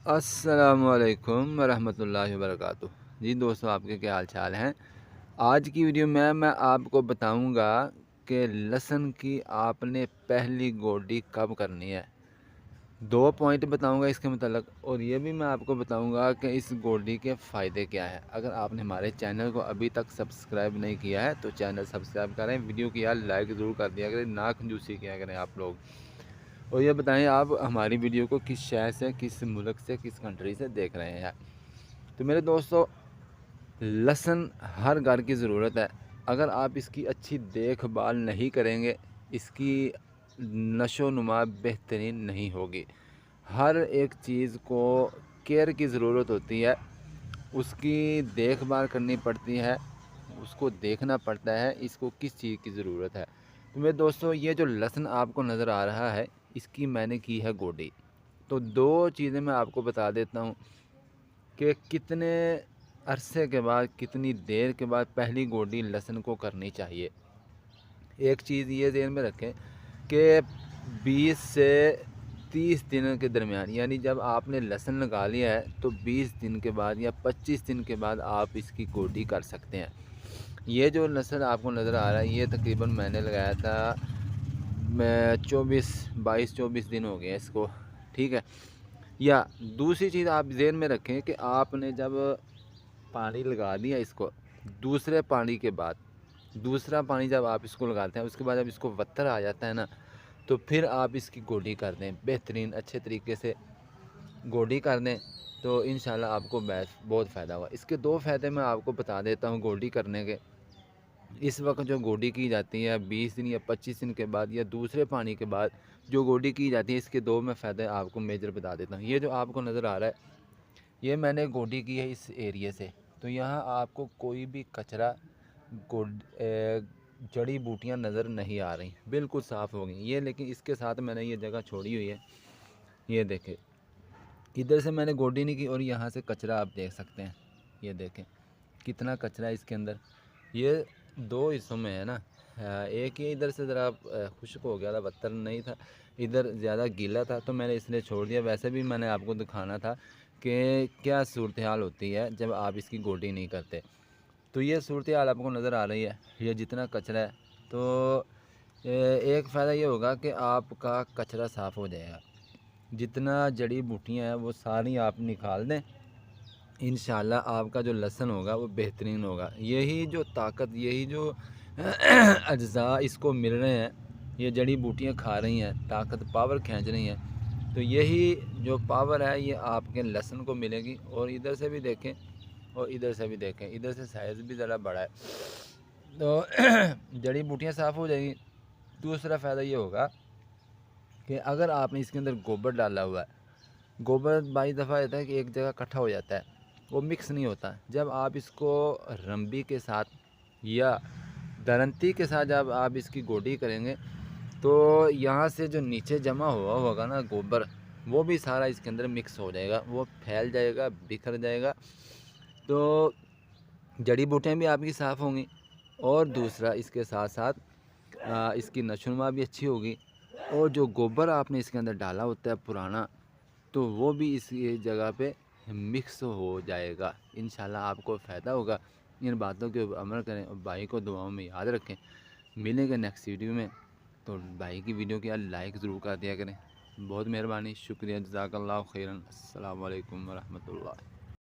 अस्सलामुअलैकुम वरहमतुल्लाहि वबरकातुह। जी दोस्तों, आपके क्या हाल चाल हैं। आज की वीडियो में मैं आपको बताऊंगा कि लहसुन की आपने पहली गोडी कब करनी है। दो पॉइंट बताऊंगा इसके मतलब, और ये भी मैं आपको बताऊंगा कि इस गोडी के फ़ायदे क्या हैं। अगर आपने हमारे चैनल को अभी तक सब्सक्राइब नहीं किया है तो चैनल सब्सक्राइब करें, वीडियो की यार लाइक ज़रूर कर दिया करें, ना कंजूसी किया करें आप लोग। और ये बताएं आप हमारी वीडियो को किस शहर से, किस मुल्क से, किस कंट्री से देख रहे हैं। तो मेरे दोस्तों, लहसुन हर घर की ज़रूरत है। अगर आप इसकी अच्छी देखभाल नहीं करेंगे, इसकी नशो नुमा बेहतरीन नहीं होगी। हर एक चीज़ को केयर की ज़रूरत होती है, उसकी देखभाल करनी पड़ती है, उसको देखना पड़ता है इसको किस चीज़ की ज़रूरत है। तो मेरे दोस्तों, ये जो लहसुन आपको नज़र आ रहा है, इसकी मैंने की है गोडी। तो दो चीज़ें मैं आपको बता देता हूँ कि कितने अरसे के बाद, कितनी देर के बाद पहली गोडी लहसुन को करनी चाहिए। एक चीज़ ये ध्यान में रखें कि 20 से 30 दिन के दरमियान, यानी जब आपने लहसुन लगा लिया है तो 20 दिन के बाद या 25 दिन के बाद आप इसकी गोडी कर सकते हैं। ये जो लहसुन आपको नज़र आ रहा है, ये तकरीबन मैंने लगाया था, मैं 22-24 दिन हो गए इसको, ठीक है। या दूसरी चीज़ आप ज़हन में रखें कि आपने जब पानी लगा दिया इसको, दूसरे पानी के बाद, दूसरा पानी जब आप इसको लगाते हैं, उसके बाद जब इसको वत्तर आ जाता है ना, तो फिर आप इसकी गोडी कर दें, बेहतरीन अच्छे तरीके से गोडी कर दें, तो इंशाल्लाह आपको बहुत फ़ायदा होगा। इसके दो फ़ायदे मैं आपको बता देता हूँ गोडी करने के। इस वक्त जो गोडी की जाती है 20 दिन या 25 दिन के बाद, या दूसरे पानी के बाद जो गोडी की जाती है, इसके दो मैं फ़ायदे आपको मेजर बता देता हूँ। ये जो आपको नज़र आ रहा है, ये मैंने गोडी की है इस एरिए से। तो यहाँ आपको कोई भी कचरा, जड़ी बूटियाँ नज़र नहीं आ रही, बिल्कुल साफ़ हो गई ये। लेकिन इसके साथ मैंने ये जगह छोड़ी हुई है, ये देखें, इधर से मैंने गोडी नहीं की और यहाँ से कचरा आप देख सकते हैं। ये देखें कितना कचरा है इसके अंदर। ये दो हिस्सों में है ना। एक ही इधर से ज़रा खुश्क हो गया था, बदतर नहीं था, इधर ज़्यादा गीला था तो मैंने इसलिए छोड़ दिया। वैसे भी मैंने आपको दिखाना था कि क्या सूरत हाल होती है जब आप इसकी गोडी नहीं करते। तो ये सूरत हाल आपको नज़र आ रही है, ये जितना कचरा है। तो एक फ़ायदा ये होगा कि आपका कचरा साफ़ हो जाएगा, जितना जड़ी बूटियाँ हैं वो सारी आप निकाल दें, इंशाल्लाह आपका जो लहसुन होगा वो बेहतरीन होगा। यही जो ताकत, यही जो अज्जा इसको मिल रहे हैं, ये जड़ी बूटियाँ खा रही हैं, ताकत पावर खींच रही हैं, तो यही जो पावर है ये आपके लहसुन को मिलेगी। और इधर से भी देखें और इधर से भी देखें, इधर से साइज़ भी ज़रा बड़ा है, तो जड़ी बूटियाँ साफ़ हो जाएंगी। दूसरा फ़ायदा ये होगा कि अगर आपने इसके अंदर गोबर डाला हुआ है, गोबर बाई दफ़ा होता है कि एक जगह इकट्ठा हो जाता है, वो मिक्स नहीं होता। जब आप इसको रंबी के साथ या दरंती के साथ जब आप इसकी गोडी करेंगे, तो यहाँ से जो नीचे जमा हुआ होगा ना गोबर, वो भी सारा इसके अंदर मिक्स हो जाएगा, वो फैल जाएगा, बिखर जाएगा, तो जड़ी बूटियाँ भी आपकी साफ़ होंगी। और दूसरा, इसके साथ साथ इसकी नशोनुमा भी अच्छी होगी। और जो गोबर आपने इसके अंदर डाला होता है पुराना, तो वो भी इस जगह पे मिक्स हो जाएगा। इंशाल्लाह आपको फ़ायदा होगा। इन बातों के ऊपर अमल करें और भाई को दुआओं में याद रखें। मिलेंगे नेक्स्ट वीडियो में, तो भाई की वीडियो को यार लाइक ज़रूर कर दिया करें। बहुत मेहरबानी, शुक्रिया, जज़ाकल्लाहु खैरन। अस्सलाम वालेकुम वरहमतुल्लाह।